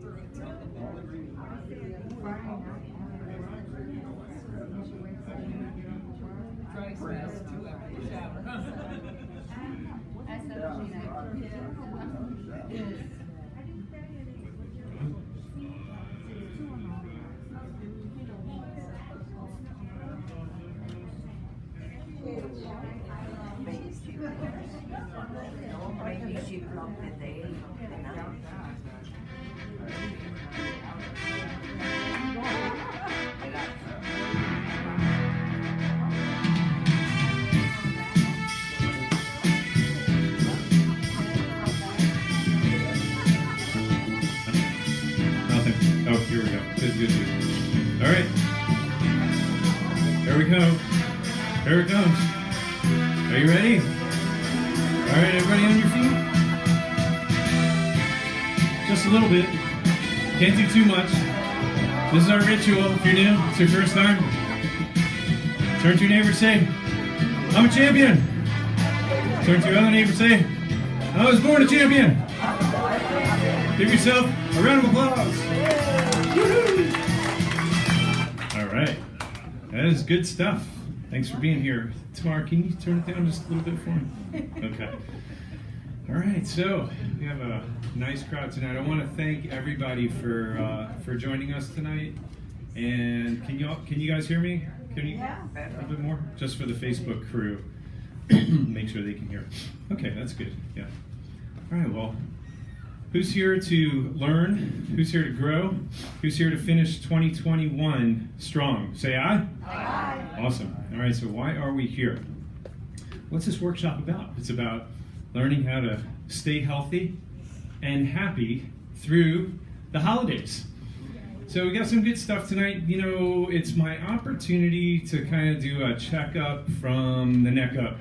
Dry smells too after the shower. Maybe she blocked the day. Nothing. Oh, here we go. Good, good, good. All right. Here we go. Here it comes. Are you ready? All right, everybody on your feet? Just a little bit. Can't do too much. This is our ritual. If you're new, it's your first time. Turn to your neighbor and say, I'm a champion. Turn to your other neighbor and say, I was born a champion. Give yourself a round of applause. Woo-hoo. All right. That is good stuff. Thanks for being here. Tamar, can you turn it down just a little bit for me? Okay. All right, so we have a nice crowd tonight. I want to thank everybody for joining us tonight. And can you guys hear me? Can you a little bit more? Just for the Facebook crew, make sure they can hear. Okay, that's good. Yeah. All right. Well, who's here to learn? Who's here to grow? Who's here to finish 2021 strong? Say aye. Aye. Awesome. All right. So why are we here? What's this workshop about? It's about learning how to stay healthy and happy through the holidays. So we got some good stuff tonight. You know, it's my opportunity to kind of do a checkup from the neck up.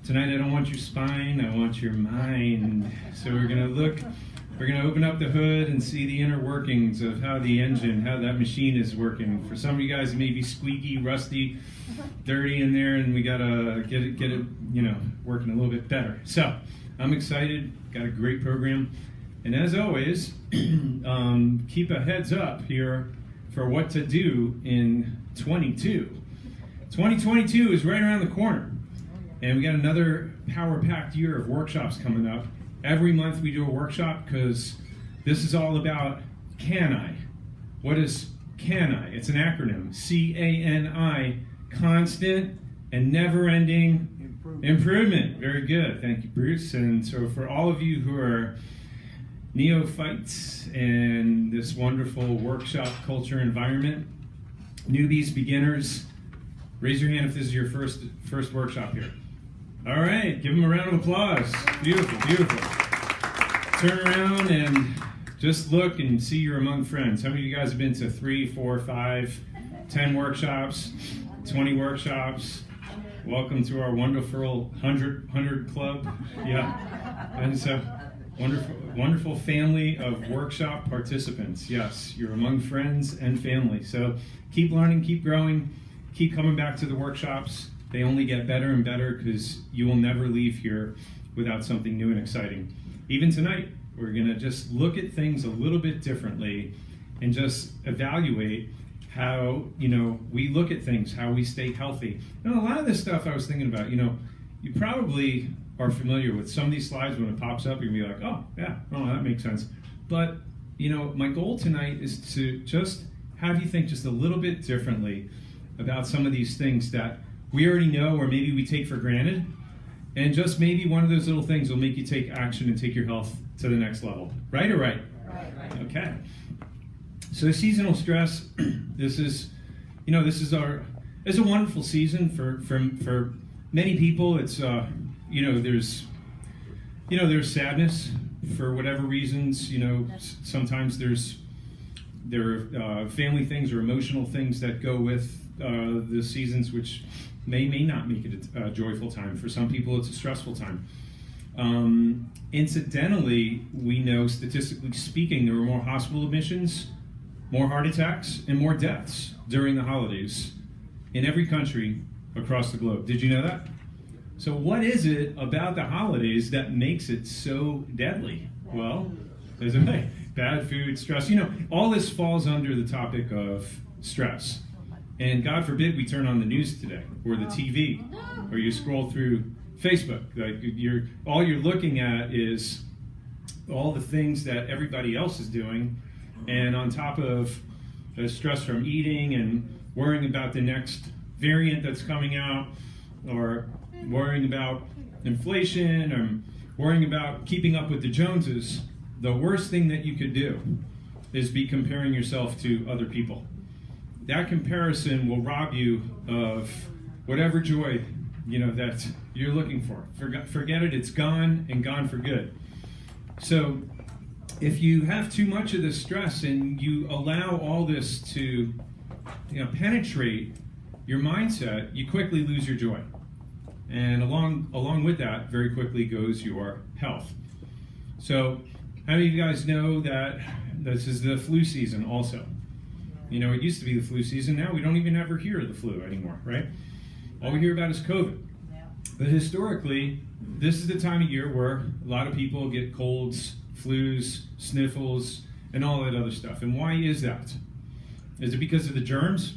Tonight I don't want your spine, I want your mind. So we're gonna open up the hood and see the inner workings of how the engine, how that machine is working. For some of you guys it may be squeaky, rusty, dirty in there, and we gotta get it, working a little bit better. So I'm excited, got a great program. And as always, keep a heads up here for what to do in 22. 2022 is right around the corner. And we got another power-packed year of workshops coming up. Every month we do a workshop because this is all about CANI. What is CANI? It's an acronym. C-A-N-I, constant and never-ending improvement. Very good. Thank you, Bruce. And so for all of you who are neophytes in this wonderful workshop culture environment, newbies, beginners, raise your hand if this is your first workshop here. All right, give them a round of applause. Beautiful, beautiful. Turn around and just look and see you're among friends. How many of you guys have been to 3, 4, 5, 10 workshops, 20 workshops? Welcome to our wonderful 100 club. Yeah, and it's a wonderful family of workshop participants. Yes, you're among friends and family. So keep learning, keep growing, keep coming back to the workshops. They only get better and better because you will never leave here without something new and exciting. Even tonight, we're going to just look at things a little bit differently and just evaluate how, we look at things, how we stay healthy. And a lot of this stuff I was thinking about, you probably are familiar with some of these slides. When it pops up, you're going to be like, oh, yeah, that makes sense. But, my goal tonight is to just have you think just a little bit differently about some of these things that we already know or maybe we take for granted. And just maybe one of those little things will make you take action and take your health to the next level. Right or right? Right. Okay. So seasonal stress, this is a wonderful season for many people. It's there's sadness for whatever reasons. Sometimes there are family things or emotional things that go with the seasons, which may not make it a joyful time. For some people, it's a stressful time. Incidentally, we know, statistically speaking, there are more hospital admissions, more heart attacks, and more deaths during the holidays in every country across the globe. Did you know that? So what is it about the holidays that makes it so deadly? Well, bad food, stress. All this falls under the topic of stress. And God forbid we turn on the news today, or the TV, or you scroll through Facebook. Like all you're looking at is all the things that everybody else is doing, and on top of the stress from eating and worrying about the next variant that's coming out, or worrying about inflation, or worrying about keeping up with the Joneses, the worst thing that you could do is be comparing yourself to other people. That comparison will rob you of whatever joy, that you're looking for. Forget it, it's gone, and gone for good. So if you have too much of this stress and you allow all this to penetrate your mindset, you quickly lose your joy. And along with that, very quickly goes your health. So how many of you guys know that this is the flu season also? It used to be the flu season. Now we don't even ever hear of the flu anymore, right? All we hear about is COVID. But historically, this is the time of year where a lot of people get colds, flus, sniffles, and all that other stuff. And why is that? Is it because of the germs?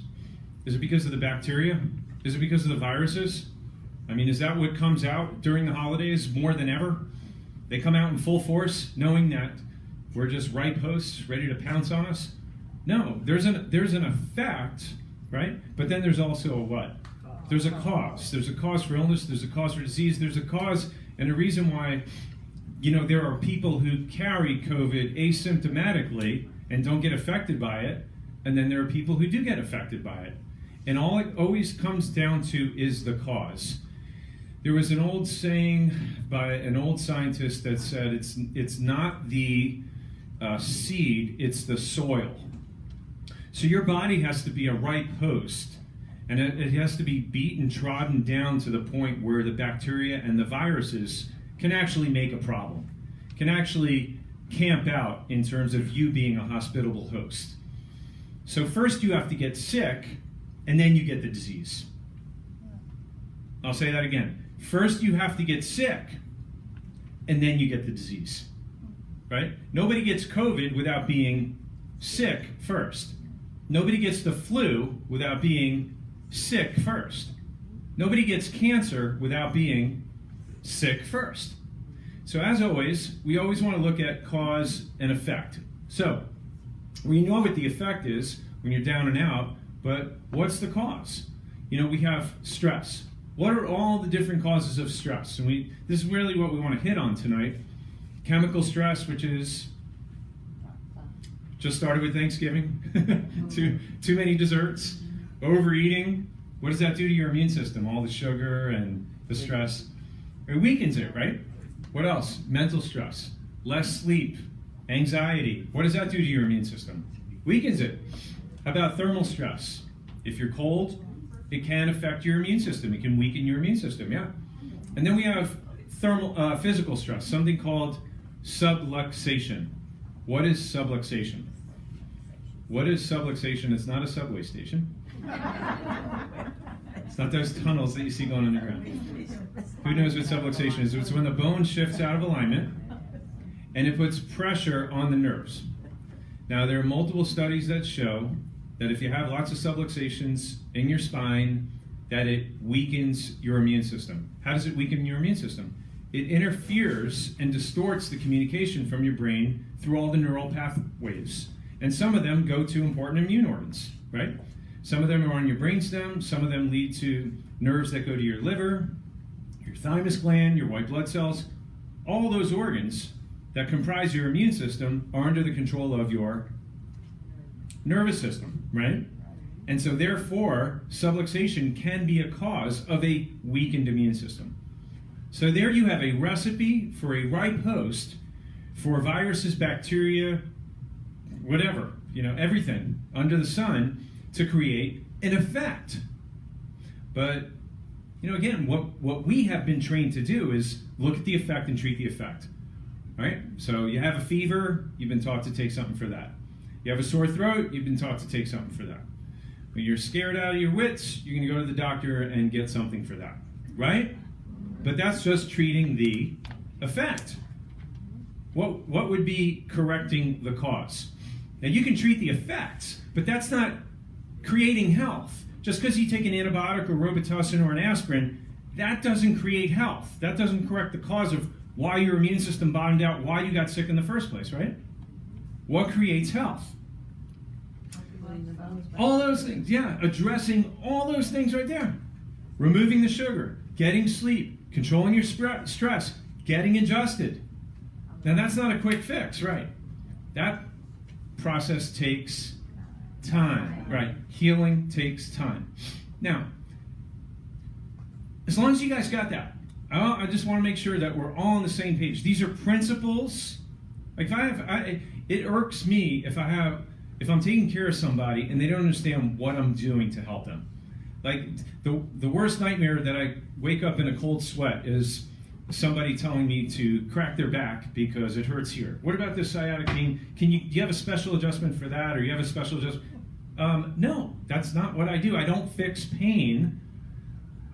Is it because of the bacteria? Is it because of the viruses? Is that what comes out during the holidays more than ever? They come out in full force, knowing that we're just ripe hosts ready to pounce on us? No, there's an effect, right? But then there's also a what? There's a cause. There's a cause for illness. There's a cause for disease. There's a cause and a reason why, there are people who carry COVID asymptomatically and don't get affected by it, and then there are people who do get affected by it. And all it always comes down to is the cause. There was an old saying by an old scientist that said it's not the seed, it's the soil. So your body has to be a ripe host, and it has to be beaten, trodden down to the point where the bacteria and the viruses can actually make a problem, can actually camp out in terms of you being a hospitable host. So first you have to get sick, and then you get the disease. I'll say that again. First you have to get sick, and then you get the disease, right? Nobody gets COVID without being sick first. Nobody gets the flu without being sick first. Nobody gets cancer without being sick first. So as always, we always want to look at cause and effect. So we know what the effect is when you're down and out, but what's the cause? We have stress. What are all the different causes of stress? And this is really what we want to hit on tonight. Chemical stress, which is just started with Thanksgiving. too many desserts, overeating. What does that do to your immune system? All the sugar and the stress. It weakens it, right? What else? Mental stress, less sleep, anxiety. What does that do to your immune system? Weakens it. How about thermal stress? If you're cold, it can affect your immune system. It can weaken your immune system, yeah. And then we have physical stress, something called subluxation. What is subluxation? What is subluxation? It's not a subway station. It's not those tunnels that you see going underground. Who knows what subluxation is? It's when the bone shifts out of alignment and it puts pressure on the nerves. Now, there are multiple studies that show that if you have lots of subluxations in your spine, that it weakens your immune system. How does it weaken your immune system? It interferes and distorts the communication from your brain through all the neural pathways. And some of them go to important immune organs, right? Some of them are on your brainstem, some of them lead to nerves that go to your liver, your thymus gland, your white blood cells. All those organs that comprise your immune system are under the control of your nervous system, right? And so therefore, subluxation can be a cause of a weakened immune system. So there you have a recipe for a ripe host for viruses, bacteria, whatever, everything under the sun to create an effect. But, again, what we have been trained to do is look at the effect and treat the effect, right? So you have a fever, you've been taught to take something for that. You have a sore throat, you've been taught to take something for that. When you're scared out of your wits, you're going to go to the doctor and get something for that, right? But that's just treating the effect. what would be correcting the cause? Now you can treat the effects, but that's not creating health. Just because you take an antibiotic or Robitussin or an aspirin, that doesn't create health. That doesn't correct the cause of why your immune system bottomed out, why you got sick in the first place, right? What creates health? All those things, yeah. Addressing all those things right there. Removing the sugar, getting sleep, controlling your stress, getting adjusted. Now that's not a quick fix, right? That process takes time, right? Healing takes time. Now, as long as you guys got that, I just want to make sure that we're all on the same page. These are principles. Like it irks me if I'm taking care of somebody and they don't understand what I'm doing to help them. Like the worst nightmare that I wake up in a cold sweat is somebody telling me to crack their back because it hurts here. What about this sciatic pain? Do you have a special adjustment for that, or you have a special adjustment? No, that's not what I do. I don't fix pain.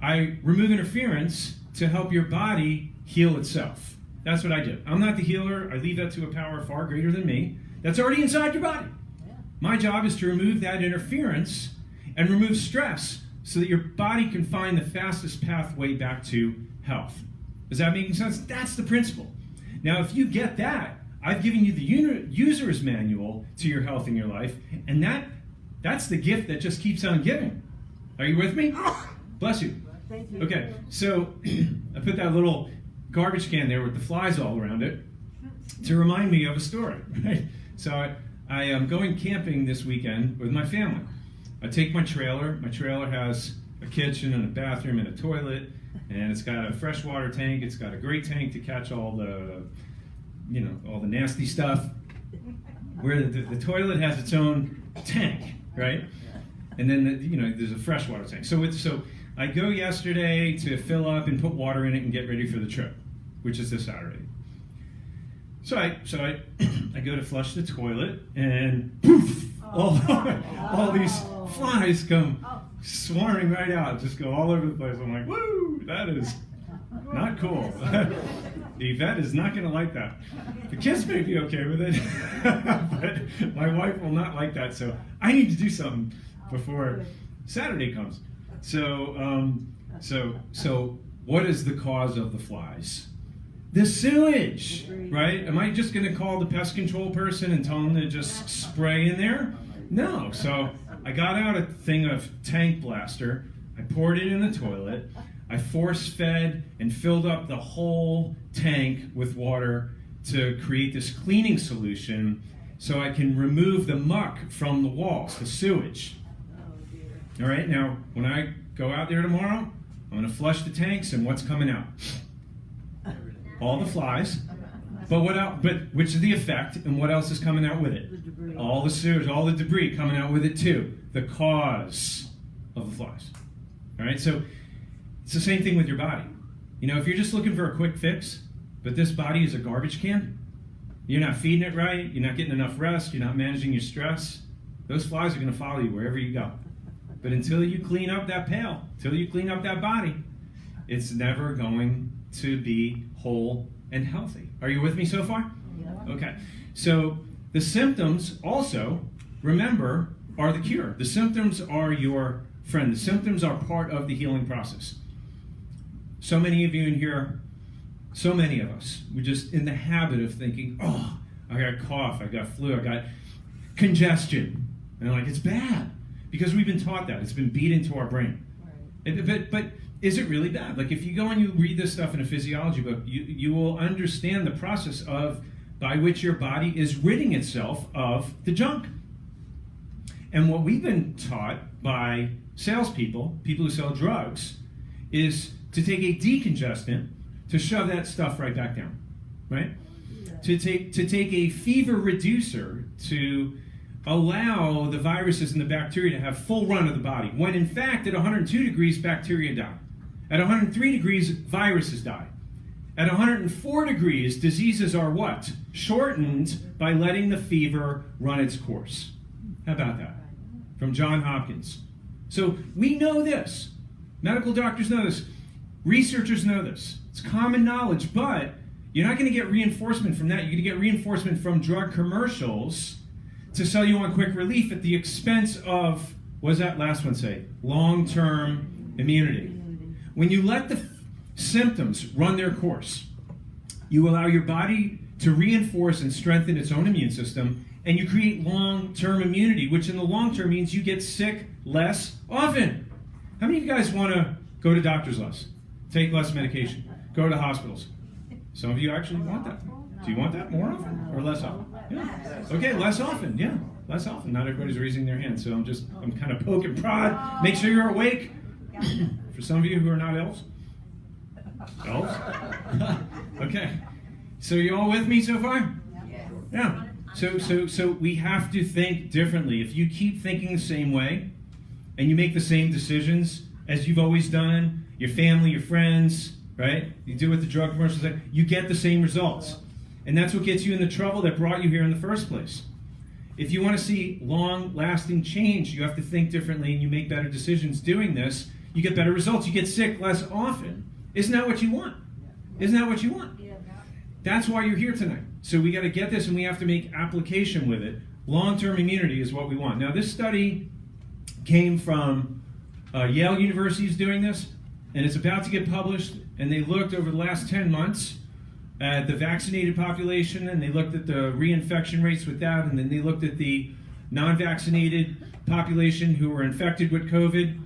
I remove interference to help your body heal itself. That's what I do. I'm not the healer. I leave that to a power far greater than me. That's already inside your body. My job is to remove that interference and remove stress so that your body can find the fastest pathway back to health. Is that making sense? That's the principle. Now, if you get that, I've given you the user's manual to your health in your life, and that's the gift that just keeps on giving. Are you with me? Bless you. Thank you. Okay, so I put that little garbage can there with the flies all around it to remind me of a story, right? So I am going camping this weekend with my family. I take my trailer. My trailer has a kitchen and a bathroom and a toilet, and it's got a freshwater tank. It's got a great tank to catch all the nasty stuff. Where the toilet has its own tank, right? And then there's a freshwater tank. So I go yesterday to fill up and put water in it and get ready for the trip, which is this Saturday. So I go to flush the toilet, and poof, all these flies come swarming right out, just go all over the place. I'm like, woo, that is not cool. The vet is not going to like that. The kids may be okay with it, but my wife will not like that. So I need to do something before Saturday comes. So what is the cause of the flies? The sewage, right? Am I just going to call the pest control person and tell them to just spray in there? No. So I got out a thing of tank blaster. I poured it in the toilet. I force fed and filled up the whole tank with water to create this cleaning solution so I can remove the muck from the walls, the sewage. All right, now when I go out there tomorrow, I'm going to flush the tanks, and what's coming out? All the flies. But what else? But which is the effect, and what else is coming out with it? All the sewage, all the debris coming out with it too. The cause of the flies. All right, so it's the same thing with your body. If you're just looking for a quick fix, but this body is a garbage can, you're not feeding it right, you're not getting enough rest, you're not managing your stress, those flies are going to follow you wherever you go. But until you clean up that pail, until you clean up that body, it's never going to be whole and healthy. Are you with me so far? Yeah. Okay. So the symptoms also, remember, are the cure. The symptoms are your friend. The symptoms are part of the healing process. So many of you in here, so many of us, we're just in the habit of thinking, oh, I got cough, I got flu, I got congestion. And I'm like, it's bad. Because we've been taught that. It's been beat into our brain. Right. But is it really bad? Like if you go and you read this stuff in a physiology book, you will understand the process by which your body is ridding itself of the junk. And what we've been taught by salespeople, people who sell drugs, is to take a decongestant to shove that stuff right back down, right? Yeah. To take a fever reducer to allow the viruses and the bacteria to have full run of the body, when in fact at 102 degrees bacteria die. At 103 degrees viruses die. At 104 degrees diseases are what? Shortened by letting the fever run its course. How about that? From John Hopkins. So we know this. Medical doctors know this. Researchers know this. It's common knowledge, but You're not going to get reinforcement from that. You're going to get reinforcement from drug commercials to sell you on quick relief at the expense of, what does that last one say? Long-term immunity. When you let the symptoms run their course, you allow your body to reinforce and strengthen its own immune system, and you create long-term immunity, which in the long term means you get sick less often. How many of you guys want to go to doctors less? Take less medication? Go to hospitals? Some of you actually want that. Do you want that more often or less often? Yeah. Okay, less often. Yeah, less often. Not everybody's raising their hand, so I'm kind of poke and prod. Make sure you're awake. For some of you who are not elves. Elves? Okay. So you all with me so far? Yeah. So we have to think differently. If you keep thinking the same way and you make the same decisions as you've always done, your family, your friends, right? You do what the drug commercials say, you get the same results. And that's what gets you in the trouble that brought you here in the first place. If you want to see long-lasting change, you have to think differently and you make better decisions doing this. You get better results. You get sick less often. Isn't that what you want? Isn't that what you want? That's why you're here tonight. So we got to get this and we have to make application with it. Long-term immunity is what we want. Now this study came from Yale University is doing this, and it's about to get published, and they looked over the last 10 months at the vaccinated population, and they looked at the reinfection rates with that, and then they looked at the non-vaccinated population who were infected with COVID,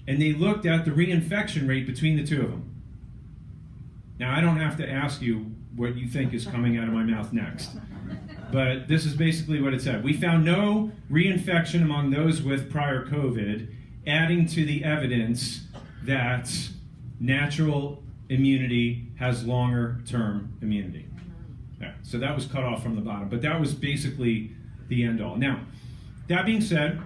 and they looked at the reinfection rate between the two of them. Now, I don't have to ask you what you think is coming out of my mouth next, but this is basically what it said. We found no reinfection among those with prior COVID, adding to the evidence that natural immunity has longer-term immunity. Yeah, so that was cut off from the bottom, but that was basically the end-all. Now, that being said,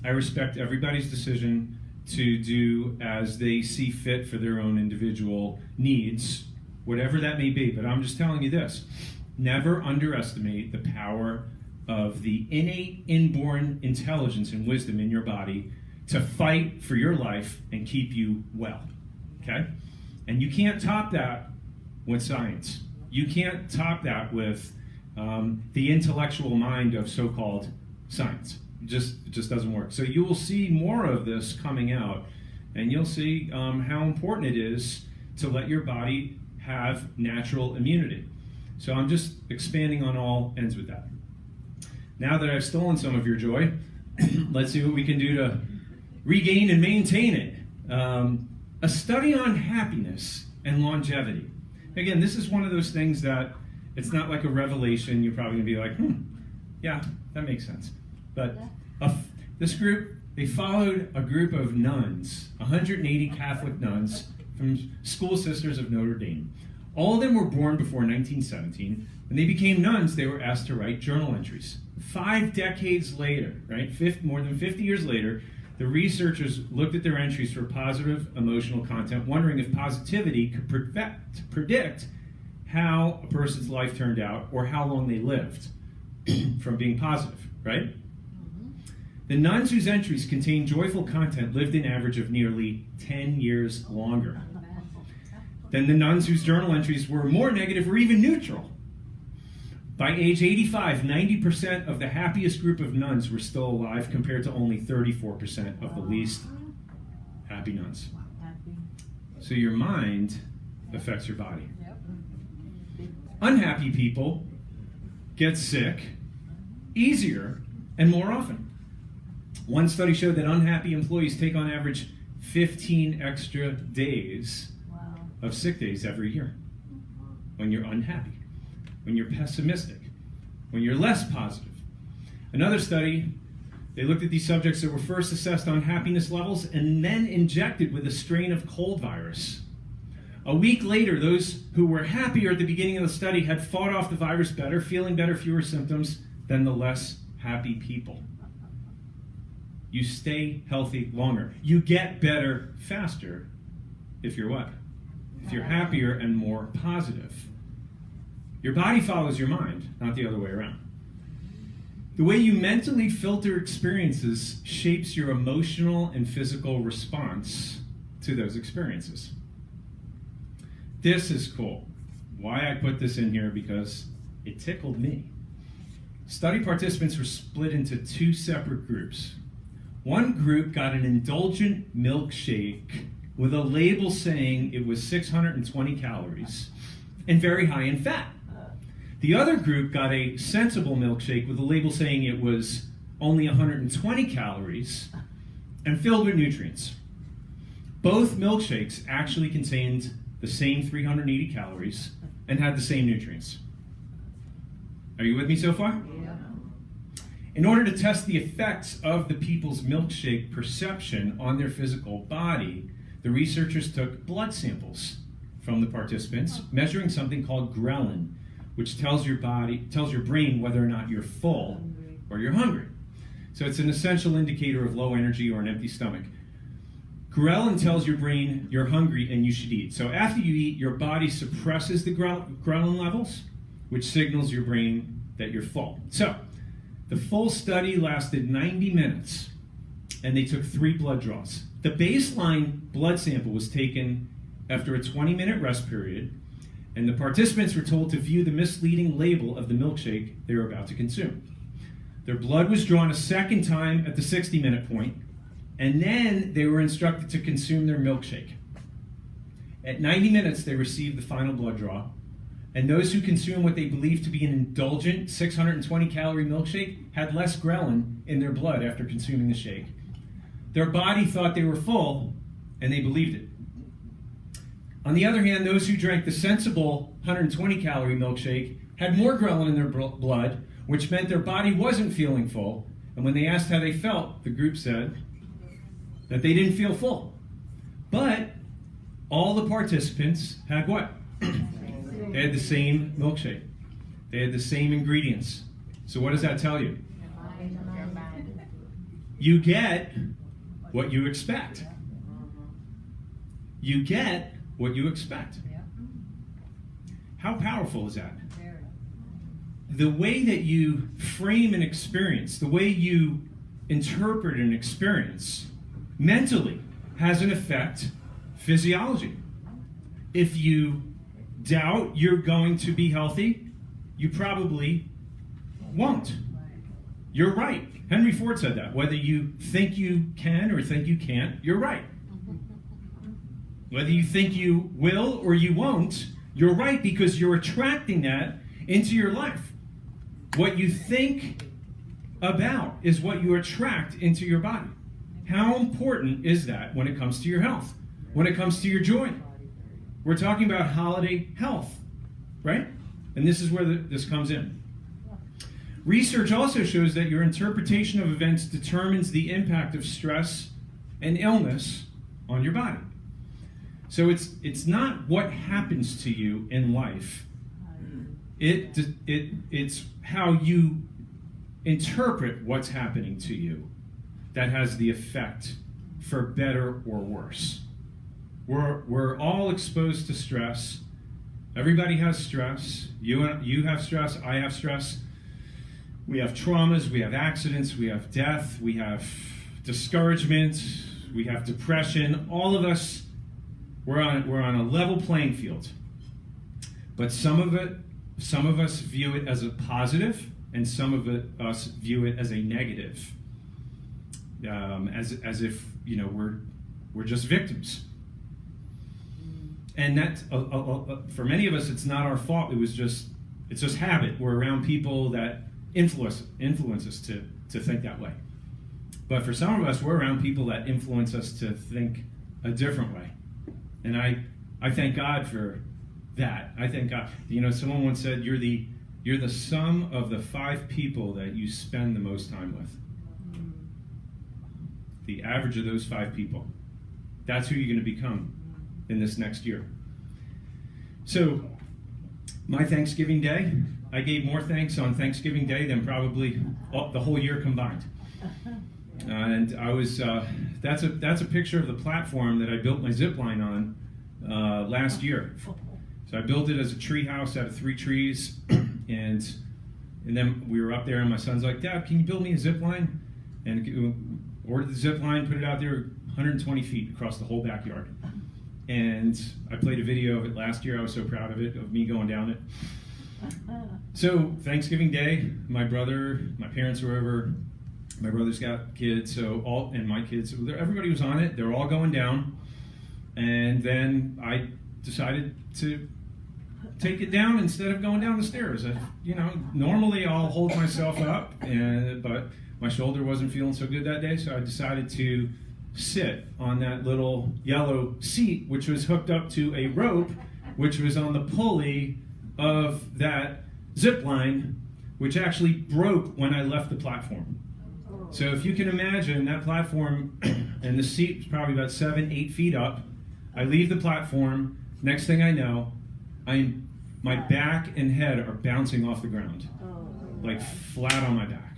I respect everybody's decision to do as they see fit for their own individual needs, whatever that may be. But I'm just telling you this, never underestimate the power of the innate, inborn intelligence and wisdom in your body to fight for your life and keep you well, okay? And you can't top that with science. You can't top that with the intellectual mind of so-called science. It just doesn't work. So you will see more of this coming out, and you'll see how important it is to let your body have natural immunity. So I'm just expanding on all ends with that. Now that I've stolen some of your joy, let's see what we can do to regain and maintain it. A study on happiness and longevity. Again, this is one of those things that it's not like a revelation. You're probably going to be like, yeah, that makes sense. But this group, they followed a group of nuns, 180 Catholic nuns from School Sisters of Notre Dame. All of them were born before 1917. When they became nuns, they were asked to write journal entries. 5 decades later, right, more than 50 years later, the researchers looked at their entries for positive emotional content, wondering if positivity could predict how a person's life turned out or how long they lived from being positive, right? The nuns whose entries contained joyful content lived an average of nearly 10 years longer than the nuns whose journal entries were more negative or even neutral. By age 85, 90% of the happiest group of nuns were still alive, compared to only 34% of the least happy nuns. So your mind affects your body. Unhappy people get sick easier and more often. One study showed that unhappy employees take on average 15 extra days of sick days every year when you're unhappy, when you're pessimistic, when you're less positive. Another study, they looked at these subjects that were first assessed on happiness levels and then injected with a strain of cold virus. A week later, those who were happier at the beginning of the study had fought off the virus better, feeling better, fewer symptoms than the less happy people. You stay healthy longer. You get better faster if you're what? If you're happier and more positive. Your body follows your mind, not the other way around. The way you mentally filter experiences shapes your emotional and physical response to those experiences. This is cool. why I put this in here, because it tickled me. Study participants were split into two separate groups. One group got an indulgent milkshake with a label saying it was 620 calories and very high in fat. The other group got a sensible milkshake with a label saying it was only 120 calories and filled with nutrients. Both milkshakes actually contained the same 380 calories and had the same nutrients. Are you with me so far? Yeah. In order to test the effects of the people's milkshake perception on their physical body, the researchers took blood samples from the participants, measuring something called ghrelin, which tells your brain whether or not you're full or you're hungry. So it's an essential indicator of low energy or an empty stomach. Ghrelin tells your brain you're hungry and you should eat. So after you eat, your body suppresses the ghrelin levels, which signals your brain that you're full. So the full study lasted 90 minutes, and they took 3 blood draws. The baseline blood sample was taken after a 20-minute rest period, and the participants were told to view the misleading label of the milkshake they were about to consume. Their blood was drawn a second time at the 60-minute point, and then they were instructed to consume their milkshake. At 90 minutes, they received the final blood draw, and those who consumed what they believed to be an indulgent 620-calorie milkshake had less ghrelin in their blood after consuming the shake. Their body thought they were full, and they believed it. On the other hand, those who drank the sensible 120-calorie milkshake had more ghrelin in their blood, which meant their body wasn't feeling full. And when they asked how they felt, the group said that they didn't feel full. But all the participants had what? They had the same milkshake. They had the same ingredients. So what does that tell you? You get what you expect. You get what you expect. How powerful is that? The way that you frame an experience, the way you interpret an experience, mentally has an effect physiology. If you doubt you're going to be healthy, you probably won't. You're right. Henry Ford said that. Whether you think you can or think you can't, you're right. Whether you think you will or you won't, you're right, because you're attracting that into your life. What you think about is what you attract into your body. How important is that when it comes to your health? When it comes to your joy? We're talking about holiday health, right? And this is where this comes in. Research also shows that your interpretation of events determines the impact of stress and illness on your body. So it's not what happens to you in life. It's how you interpret what's happening to you that has the effect for better or worse. We're all exposed to stress. Everybody has stress. You have stress. I have stress. We have traumas. We have accidents. We have death. We have discouragement. We have depression. All of us, we're on a level playing field. But some of us view it as a positive, and some of us view it as a negative, as if we're just victims. And that for many of us, it's not our fault. It's just habit. We're around people that influence us to think that way. But for some of us, we're around people that influence us to think a different way. And I thank God for that. I thank God. Someone once said, you're the sum of the 5 people that you spend the most time with. The average of those 5 people. That's who you're going to become in this next year. So, my Thanksgiving Day, I gave more thanks on Thanksgiving Day than probably the whole year combined. And I was, that's a picture of the platform that I built my zip line on last year. So I built it as a tree house out of 3 trees, and then we were up there, and my son's like, Dad, can you build me a zip line? And ordered the zip line, put it out there 120 feet across the whole backyard. And I played a video of it last year. I was so proud of it, of me going down it. So Thanksgiving Day, my parents were over. My brother's got kids, and my kids, everybody was on it. They were all going down. And then I decided to take it down instead of going down the stairs. Normally I'll hold myself up, but my shoulder wasn't feeling so good that day, so I decided to sit on that little yellow seat, which was hooked up to a rope, which was on the pulley of that zip line, which actually broke when I left the platform. So if you can imagine that platform, and the seat was probably about 7-8 feet up. I leave the platform. Next thing I know, my back and head are bouncing off the ground, like flat on my back.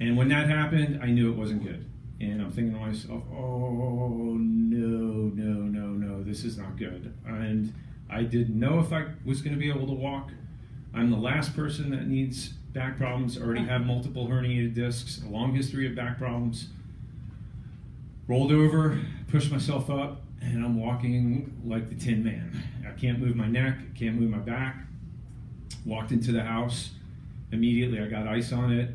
And when that happened, I knew it wasn't good. And I'm thinking to myself, oh, no, this is not good. And I didn't know if I was going to be able to walk. I'm the last person that needs back problems. I already have multiple herniated discs, a long history of back problems. Rolled over, pushed myself up, and I'm walking like the Tin Man. I can't move my neck, I can't move my back. Walked into the house. Immediately I got ice on it.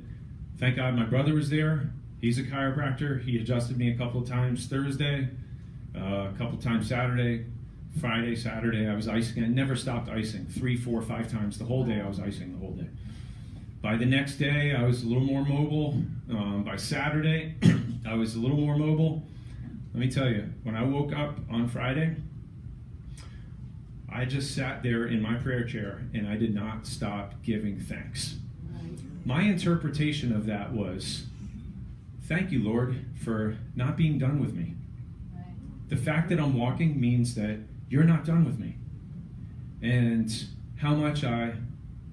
Thank God my brother was there. He's a chiropractor. He adjusted me a couple of times Thursday, a couple of times Saturday. Friday, Saturday, I was icing. I never stopped icing. 3, 4, 5 times the whole day. I was icing the whole day. By the next day, I was a little more mobile. By Saturday, I was a little more mobile. Let me tell you, when I woke up on Friday, I just sat there in my prayer chair and I did not stop giving thanks. My interpretation of that was, thank you, Lord, for not being done with me. The fact that I'm walking means that you're not done with me. And how much I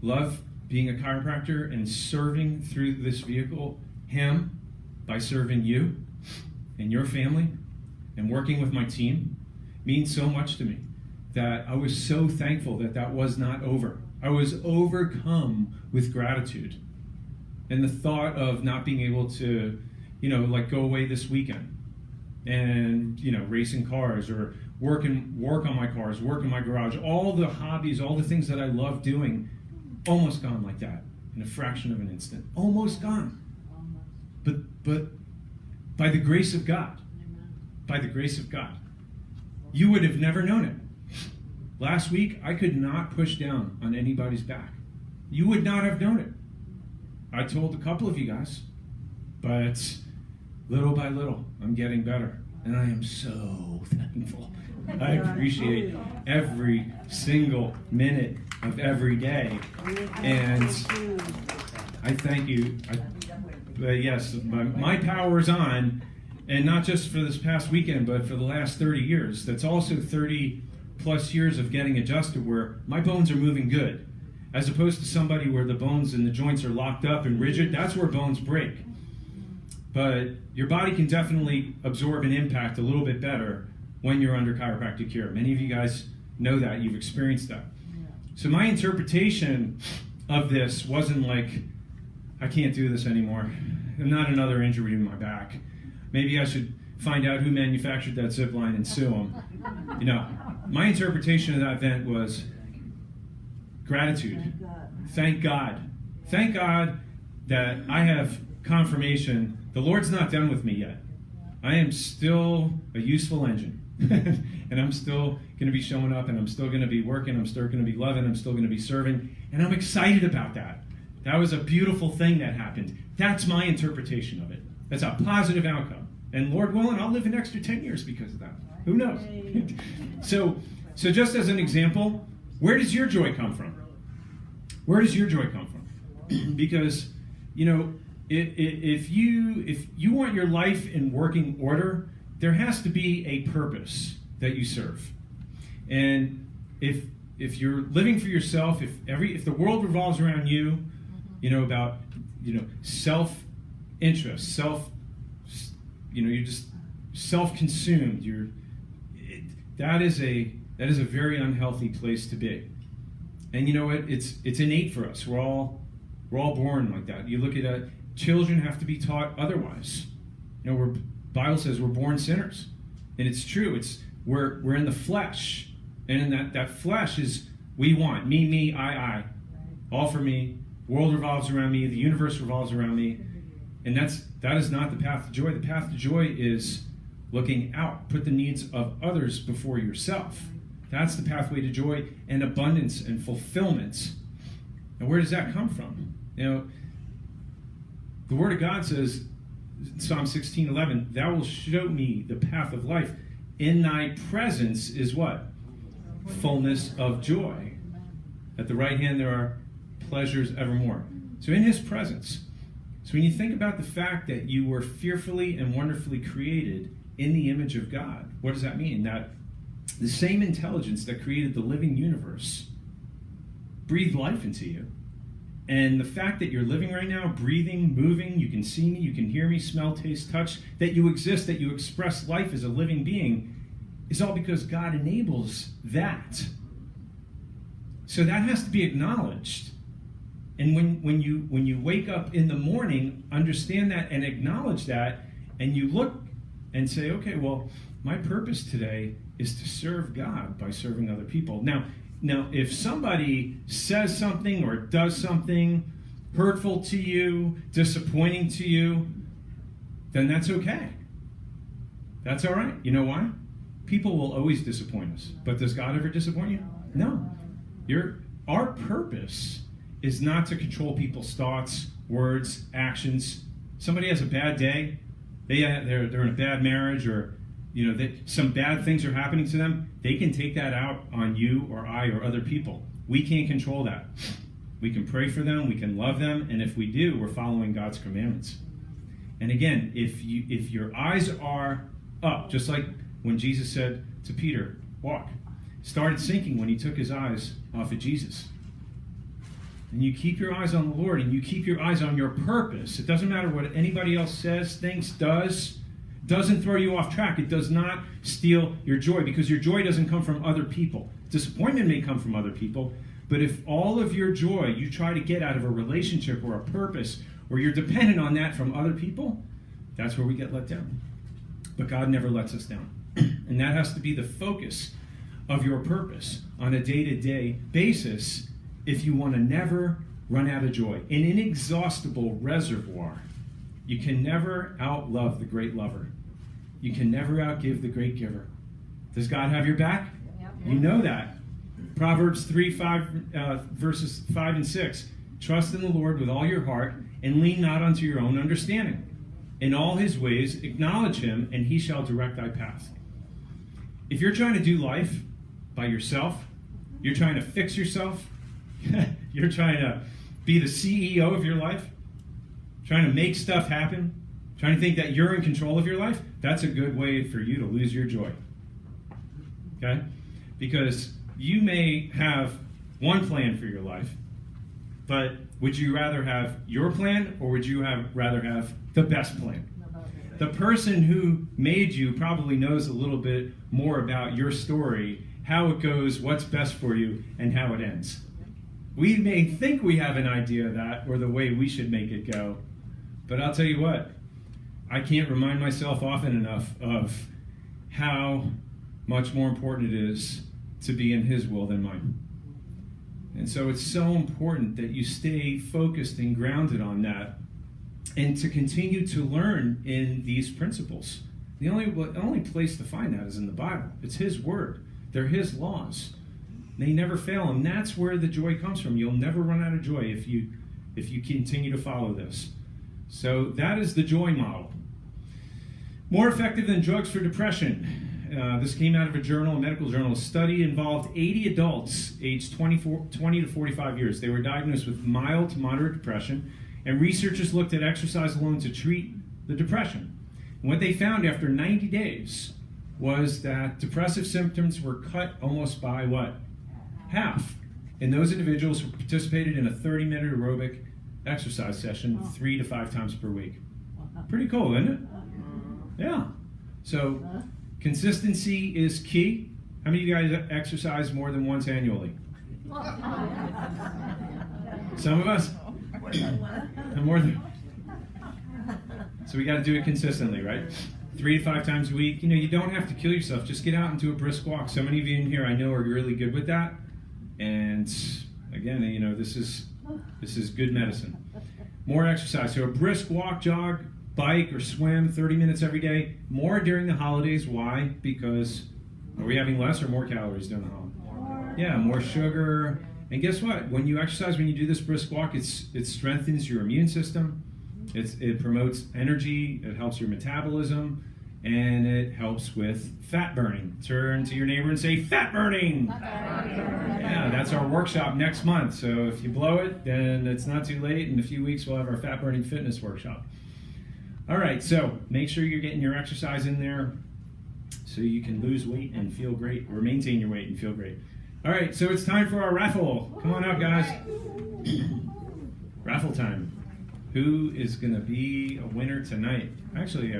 love being a chiropractor and serving through this vehicle, Him, by serving you and your family and working with my team, means so much to me that I was so thankful that that was not over. I was overcome with gratitude. And the thought of not being able to, go away this weekend and, racing cars or work on my cars, work in my garage, all the hobbies, all the things that I love doing, almost gone like that in a fraction of an instant. Almost gone. But by the grace of God, you would have never known it. Last week, I could not push down on anybody's back. You would not have known it. I told a couple of you guys, but little by little, I'm getting better. And I am so thankful. I appreciate every single minute of every day. And I thank you. Yes, my power is on, and not just for this past weekend, but for the last 30 years. That's also 30 plus years of getting adjusted where my bones are moving good. As opposed to somebody where the bones and the joints are locked up and rigid, that's where bones break. But your body can definitely absorb an impact a little bit better when you're under chiropractic care. Many of you guys know that, you've experienced that. So my interpretation of this wasn't like, I can't do this anymore. I'm not another injury in my back. Maybe I should find out who manufactured that zip line and sue them. My interpretation of that event was gratitude. Thank God. Thank God that I have confirmation the Lord's not done with me yet. I am still a useful engine. And I'm still going to be showing up, and I'm still going to be working, I'm still going to be loving, I'm still going to be serving, and I'm excited about that. That was a beautiful thing that happened. That's my interpretation of it. That's a positive outcome. And Lord willing, I'll live an extra 10 years because of that. Who knows? So just as an example, where does your joy come from? Where does your joy come from? Because, if you want your life in working order, there has to be a purpose that you serve. And if you're living for yourself, if the world revolves around you, about self-interest, you're just self-consumed. That is a very unhealthy place to be. And you know what? It's innate for us. We're all born like that. You look at children have to be taught otherwise. Bible says we're born sinners, and it's true. we're in the flesh. And in that flesh is we want. Me, I. All for me. World revolves around me. The universe revolves around me. And that is not the path to joy. The path to joy is looking out. Put the needs of others before yourself. That's the pathway to joy and abundance and fulfillment. And where does that come from? The Word of God says, Psalm 16:11, thou wilt show me the path of life. In thy presence is what? Fullness of joy. At the right hand there are pleasures evermore. So in his presence. So when you think about the fact that you were fearfully and wonderfully created in the image of God, what does that mean? That the same intelligence that created the living universe breathed life into you. And the fact that you're living right now, breathing, moving, you can see me, you can hear me, smell, taste, touch, that you exist, that you express life as a living being, is all because God enables that. So that has to be acknowledged. And when you wake up in the morning, understand that and acknowledge that, and you look and say, okay, well, my purpose today is to serve God by serving other people. Now, if somebody says something or does something hurtful to you, disappointing to you, then that's okay. That's all right. You know why? People will always disappoint us. But does God ever disappoint you? No. Our purpose is not to control people's thoughts, words, actions. Somebody has a bad day, they're in a bad marriage, or some bad things are happening to them. They can take that out on you or I or other people. We can't control that. We can pray for them, we can love them, and if we do, we're following God's commandments. And again, if your eyes are up, just like when Jesus said to Peter, walk, started sinking when he took his eyes off of Jesus. And you keep your eyes on the Lord, and you keep your eyes on your purpose. It doesn't matter what anybody else says, thinks, does. Doesn't throw you off track. It does not steal your joy, because your joy doesn't come from other people. Disappointment may come from other people, but if all of your joy you try to get out of a relationship or a purpose, or you're dependent on that from other people, that's where we get let down. But God never lets us down. And that has to be the focus of your purpose on a day-to-day basis if you want to never run out of joy. An inexhaustible reservoir. You can never outlove the great lover. You can never outgive the great giver. Does God have your back? Yep. You know that. Proverbs 3, verses 5 and 6. Trust in the Lord with all your heart, and lean not unto your own understanding. In all his ways acknowledge him, and he shall direct thy path. If you're trying to do life by yourself, you're trying to fix yourself, you're trying to be the CEO of your life, trying to make stuff happen, trying to think that you're in control of your life, that's a good way for you to lose your joy. Okay? Because you may have one plan for your life, but would you rather have your plan, or would you rather have the best plan? The person who made you probably knows a little bit more about your story, how it goes, what's best for you, and how it ends. We may think we have an idea of that, or the way we should make it go, but I'll tell you what, I can't remind myself often enough of how much more important it is to be in his will than mine. And so it's so important that you stay focused and grounded on that, and to continue to learn in these principles. The only place to find that is in the Bible. It's his word. They're his laws. They never fail, and that's where the joy comes from. You'll never run out of joy if you continue to follow this. So that is the joy model. More effective than drugs for depression. This came out of a medical journal. A study involved 80 adults aged 20 to 45 years. They were diagnosed with mild to moderate depression, and researchers looked at exercise alone to treat the depression. And what they found after 90 days was that depressive symptoms were cut almost by what? Half. In those individuals who participated in a 30-minute aerobic exercise session 3 to 5 times per week. Pretty cool, isn't it? Yeah. So consistency is key. How many of you guys exercise more than once annually? Some of us? More than. So we got to do it consistently, right? 3 to 5 times a week. You don't have to kill yourself. Just get out and do a brisk walk. So many of you in here I know are really good with that. And again, this is good medicine. More exercise. So a brisk walk, jog, bike, or swim 30 minutes every day. More during the holidays. Why? Because are we having less or more calories during the holidays? Yeah, more sugar. And guess what? When you exercise, when you do this brisk walk, it strengthens your immune system. It promotes energy. It helps your metabolism. And it helps with fat burning. Turn to your neighbor and say, fat burning! Yeah, that's our workshop next month. So if you blow it, then it's not too late. In a few weeks, we'll have our fat burning fitness workshop. All right, so make sure you're getting your exercise in there so you can lose weight and feel great, or maintain your weight and feel great. All right, so it's time for our raffle. Come on out, guys. Raffle time. Who is going to be a winner tonight? Actually,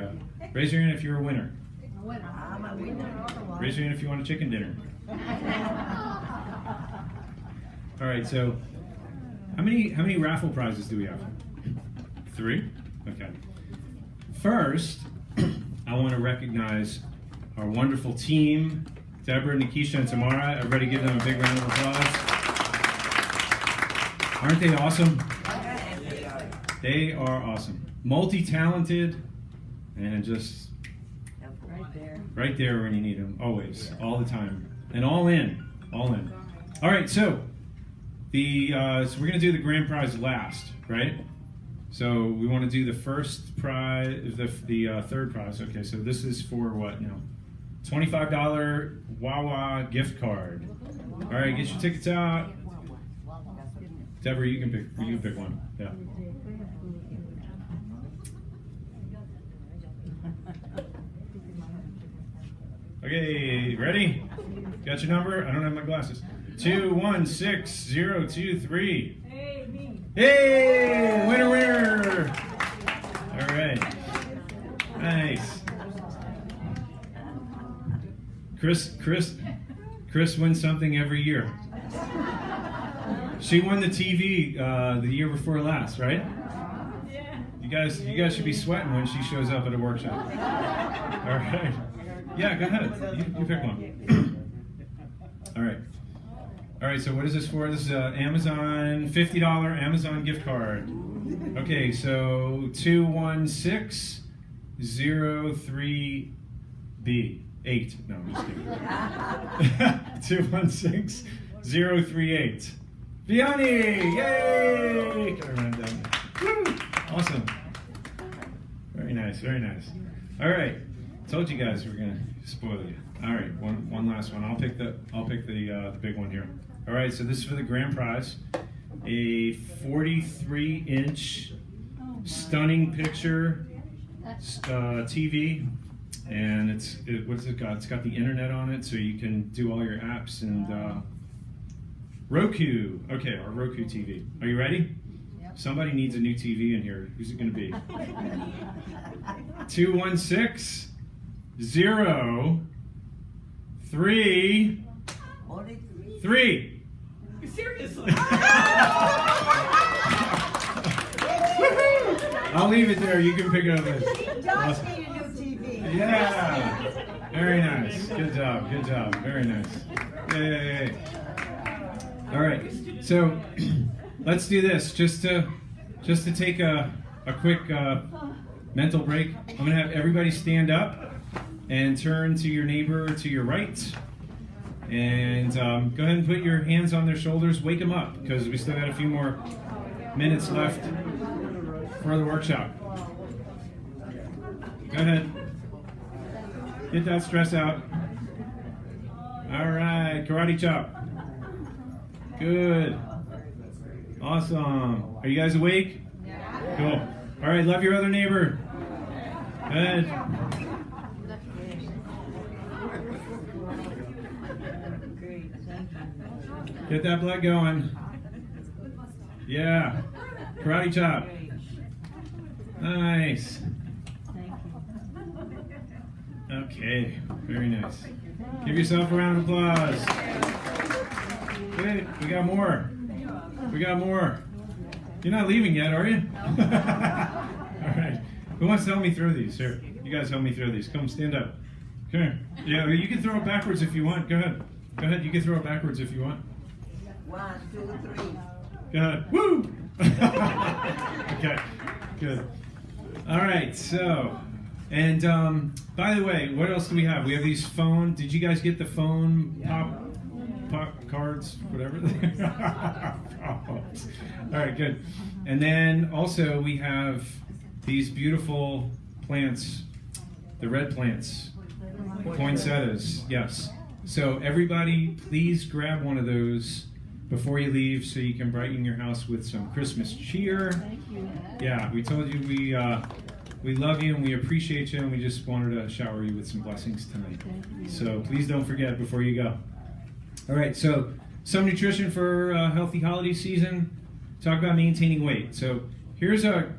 raise your hand if you're a winner. I'm a winner. Raise your hand if you want a chicken dinner. All right, so how many raffle prizes do we have? 3? Okay. First, I want to recognize our wonderful team, Deborah, Nikisha, and Tamara. Everybody give them a big round of applause. Aren't they awesome? They are awesome. Multi-talented and just right there when you need them, always, all the time. And all in. All right, so we're going to do the grand prize last, right? So we want to do the first prize, the third prize. Okay, so this is for what now? $25 Wawa gift card. All right, get your tickets out. Deborah, you can pick one. Yeah. Okay, ready? Got your number? I don't have my glasses. 216023. Hey, me. Hey, winner! All right, nice. Chris wins something every year. She won the TV the year before last, right? Yeah. You guys should be sweating when she shows up at a workshop. All right. Yeah, go ahead. You pick one. All right, so what is this for? This is an Amazon, $50 Amazon gift card. Okay, so 21603B. 8. No, I'm just kidding. 216038. Vianney! Yay! Get around down. Woo! Awesome. Very nice, very nice. All right. Told you guys we're gonna spoil you. All right, one last one. I'll pick the big one here. All right, so this is for the grand prize, a 43-inch stunning picture TV, and what's it got? It's got the internet on it, so you can do all your apps and Roku. Okay, our Roku TV. Are you ready? Yep. Somebody needs a new TV in here. Who's it going to be? 216033. Seriously. I'll leave it there. You can pick it up. He does need a new TV. Yeah. Very nice. Good job. Very nice. Yay. All right. So let's do this. Just to take a quick mental break. I'm going to have everybody stand up and turn to your neighbor to your right. And go ahead and put your hands on their shoulders. Wake them up because we still got a few more minutes left for the workshop. Go ahead. Get that stress out. All right, karate chop. Good. Awesome. Are you guys awake? Yeah. Cool. All right, love your other neighbor. Good. Get that blood going. Yeah. Karate chop. Nice. Okay, very nice. Give yourself a round of applause. Good, we got more. You're not leaving yet, are you? All right. Who wants to help me through these? Here, you You guys help me throw these. Come, stand up. Okay. Yeah, you can throw it backwards if you want. Go ahead. Go ahead. You can throw it backwards if you want. 1, 2, 3. Go ahead. Woo! Okay. Good. All right. So, and by the way, what else do we have? We have these phone. Did you guys get the phone pop cards, whatever? All right. Good. And then also we have these beautiful plants, the red plants, the poinsettias. Yes. So everybody, please grab one of those before you leave, so you can brighten your house with some Christmas cheer. Thank you. Yeah, we told you we love you and we appreciate you, and we just wanted to shower you with some blessings tonight. So please don't forget before you go. All right, so some nutrition for a healthy holiday season. Talk about maintaining weight. So here's a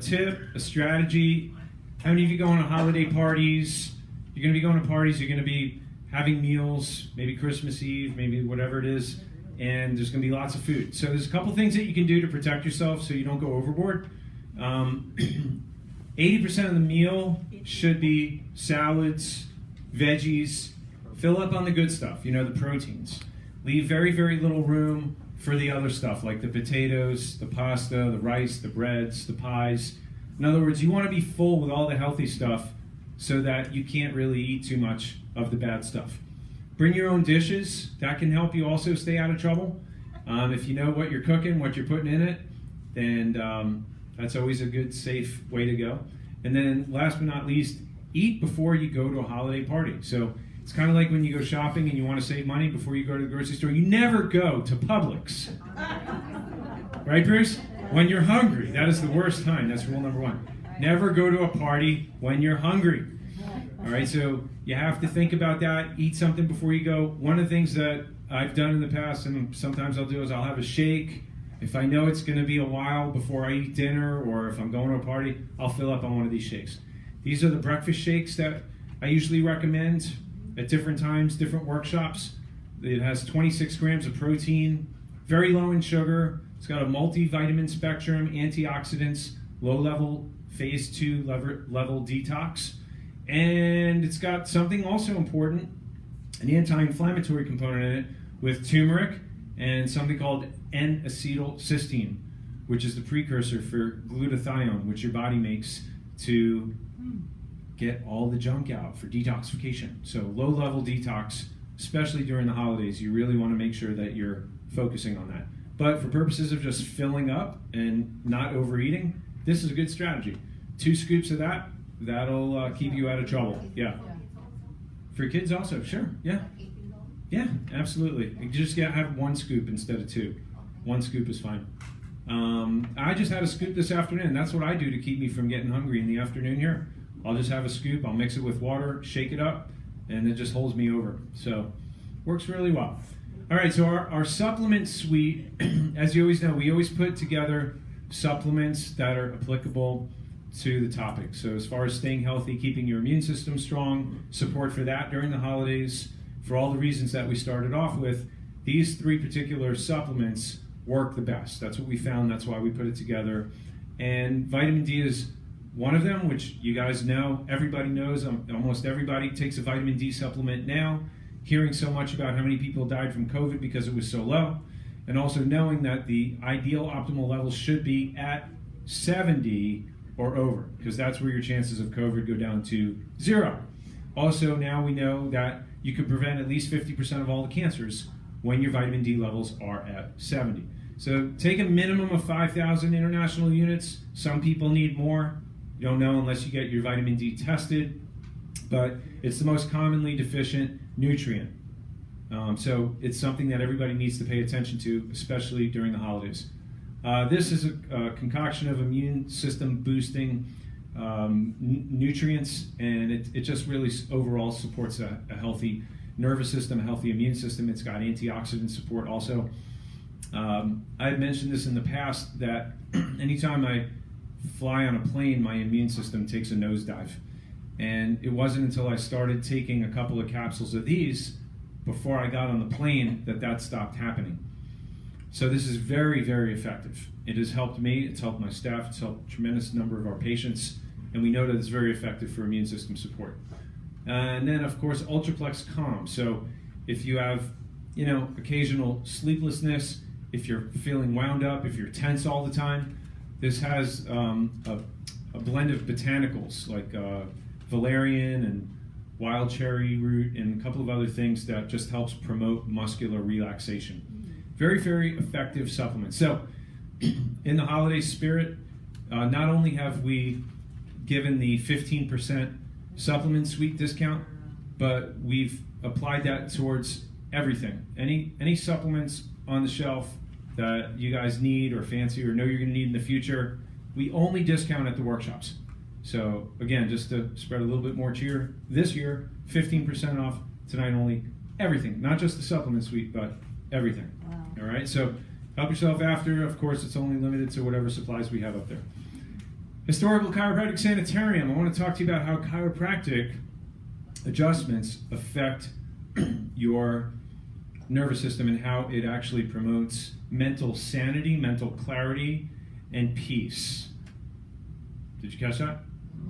tip, a strategy. How many of you go on holiday parties? You're going to be going to parties. You're going to be having meals, maybe Christmas Eve, maybe whatever it is. And there's going to be lots of food. So there's a couple things that you can do to protect yourself so you don't go overboard. 80% of the meal should be salads, veggies. Fill up on the good stuff, the proteins. Leave very, very little room for the other stuff, like the potatoes, the pasta, the rice, the breads, the pies. In other words, you want to be full with all the healthy stuff so that you can't really eat too much of the bad stuff. Bring your own dishes. That can help you also stay out of trouble. If you know what you're cooking, what you're putting in it, then that's always a good, safe way to go. And then last but not least, eat before you go to a holiday party. So it's kind of like when you go shopping and you want to save money before you go to the grocery store. You never go to Publix. Right, Bruce? When you're hungry. That is the worst time. That's rule number 1. Never go to a party when you're hungry. All right, so you have to think about that. Eat something before you go. One of the things that I've done in the past, and sometimes I'll do, is I'll have a shake. If I know it's going to be a while before I eat dinner, or if I'm going to a party, I'll fill up on one of these shakes. These are the breakfast shakes that I usually recommend at different times, different workshops. It has 26 grams of protein, very low in sugar. It's got a multivitamin spectrum, antioxidants, low-level phase 2 level detox. And it's got something also important, an anti-inflammatory component in it, with turmeric and something called N-acetylcysteine, which is the precursor for glutathione, which your body makes to get all the junk out for detoxification. So low-level detox, especially during the holidays, you really want to make sure that you're focusing on that. But for purposes of just filling up and not overeating, this is a good strategy. 2 scoops of that, that'll keep you out of trouble. Yeah. For kids also, sure. Yeah. Yeah, absolutely. You just have 1 scoop instead of 2. 1 scoop is fine. I just had a scoop this afternoon. That's what I do to keep me from getting hungry in the afternoon here. I'll just have a scoop, I'll mix it with water, shake it up, and it just holds me over. So, works really well. All right, so our supplement suite, as you always know, we always put together supplements that are applicable to the topic. So as far as staying healthy, keeping your immune system strong, support for that during the holidays, for all the reasons that we started off with, these 3 particular supplements work the best. That's what we found, that's why we put it together. And vitamin D is one of them, which you guys know, everybody knows, almost everybody takes a vitamin D supplement now. Hearing so much about how many people died from COVID because it was so low, and also knowing that the ideal optimal level should be at 70 or over, because that's where your chances of COVID go down to 0. Also, now we know that you can prevent at least 50% of all the cancers when your vitamin D levels are at 70. So take a minimum of 5,000 international units. Some people need more. You don't know unless you get your vitamin D tested, but it's the most commonly deficient nutrient. So it's something that everybody needs to pay attention to, especially during the holidays. This is a concoction of immune system boosting nutrients, and it just really overall supports a healthy nervous system, a healthy immune system. It's got antioxidant support also. I've mentioned this in the past that anytime I fly on a plane, my immune system takes a nosedive. And it wasn't until I started taking a couple of capsules of these before I got on the plane that stopped happening. So this is very, very effective. It has helped me, it's helped my staff, it's helped a tremendous number of our patients. and we know that it's very effective for immune system support. And then, of course, Ultraplex Calm. So if you have, occasional sleeplessness, if you're feeling wound up, if you're tense all the time, this has a blend of botanicals like valerian and wild cherry root and a couple of other things that just helps promote muscular relaxation. Very, very effective supplement. So in the holiday spirit, not only have we given the 15% supplement suite discount, but we've applied that towards everything. Any supplements on the shelf that you guys need or fancy or know you're going to need in the future, we only discount at the workshops. So again, just to spread a little bit more cheer, this year, 15% off tonight only, everything, not just the supplement suite, but everything. Wow. All right, so help yourself after. Of course, it's only limited to whatever supplies we have up there. Historical Chiropractic Sanitarium. I want to talk to you about how chiropractic adjustments affect your nervous system and how it actually promotes mental sanity, mental clarity, and peace. Did you catch that?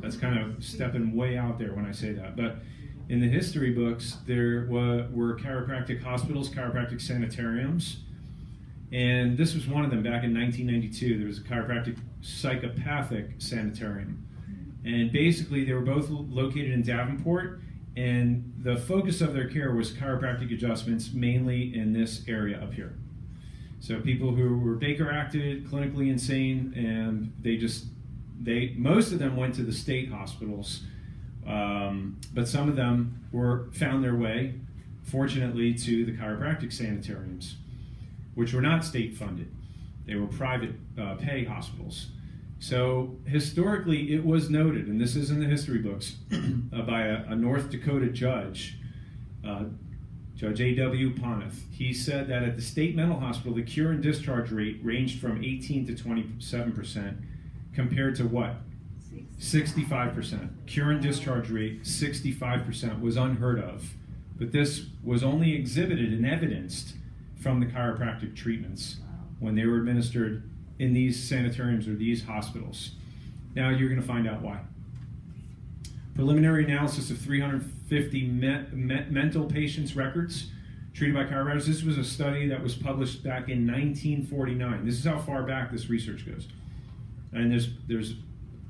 That's kind of stepping way out there when I say that. But in the history books, there were chiropractic hospitals, chiropractic sanitariums, and this was one of them back in 1992. There was a chiropractic psychopathic sanitarium. And basically, they were both located in Davenport, and the focus of their care was chiropractic adjustments, mainly in this area up here. So people who were Baker acted, clinically insane, and most of them went to the state hospitals, but some of them found their way, fortunately, to the chiropractic sanitariums, which were not state funded. They were private pay hospitals. So historically, it was noted, and this is in the history books, by a North Dakota judge, Judge A.W. Poneth. He said that at the state mental hospital, the cure and discharge rate ranged from 18 to 27%, compared to what? 65%. Cure and discharge rate, 65%, was unheard of. But this was only exhibited and evidenced from the chiropractic treatments when they were administered in these sanitariums or these hospitals. Now you're going to find out why. Preliminary analysis of 350 mental patients' records treated by chiropractors. This was a study that was published back in 1949. This is how far back this research goes. And there's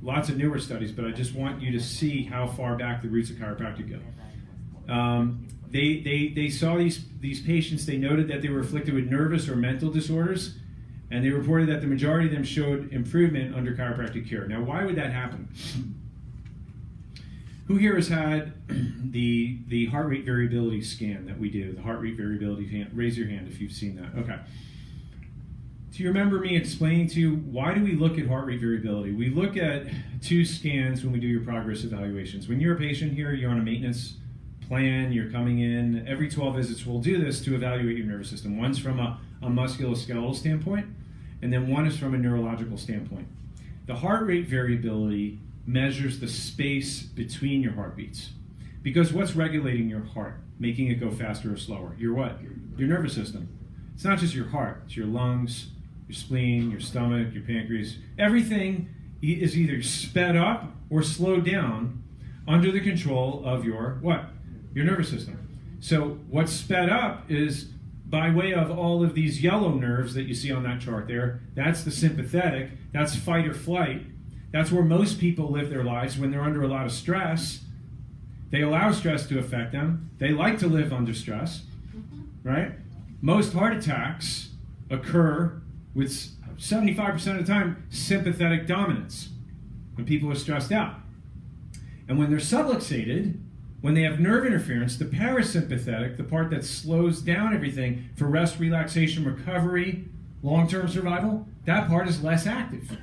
lots of newer studies, but I just want you to see how far back the roots of chiropractic go. They saw these patients. They noted that they were afflicted with nervous or mental disorders, and they reported that the majority of them showed improvement under chiropractic care. Now, why would that happen? Who here has had the heart rate variability scan that we do, the heart rate variability? Raise your hand if you've seen that. Okay. Do you remember me explaining to you, why do we look at heart rate variability? We look at 2 scans when we do your progress evaluations. When you're a patient here, you're on a maintenance plan, you're coming in, every 12 visits we'll do this to evaluate your nervous system. One's from a musculoskeletal standpoint, and then one is from a neurological standpoint. The heart rate variability measures the space between your heartbeats. Because what's regulating your heart, making it go faster or slower? Your what? Your nervous system. It's not just your heart, it's your lungs, your spleen, your stomach, your pancreas. Everything is either sped up or slowed down under the control of your what? Your nervous system. So what's sped up is by way of all of these yellow nerves that you see on that chart there. That's the sympathetic, that's fight or flight. That's where most people live their lives when they're under a lot of stress. They allow stress to affect them. They like to live under stress, right? Most heart attacks occur with 75% of the time sympathetic dominance, when people are stressed out. And when they're subluxated, when they have nerve interference, the parasympathetic, the part that slows down everything for rest, relaxation, recovery, long-term survival, that part is less active,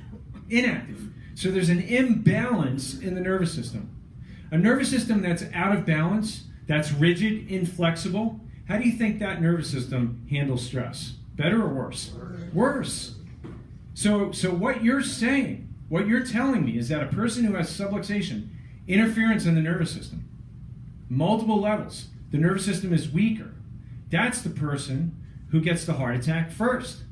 inactive. So there's an imbalance in the nervous system. A nervous system that's out of balance, that's rigid, inflexible, how do you think that nervous system handles stress? Better or worse? Worse. So what you're saying, what you're telling me is that a person who has subluxation, interference in the nervous system, multiple levels, the nervous system is weaker. That's the person who gets the heart attack first.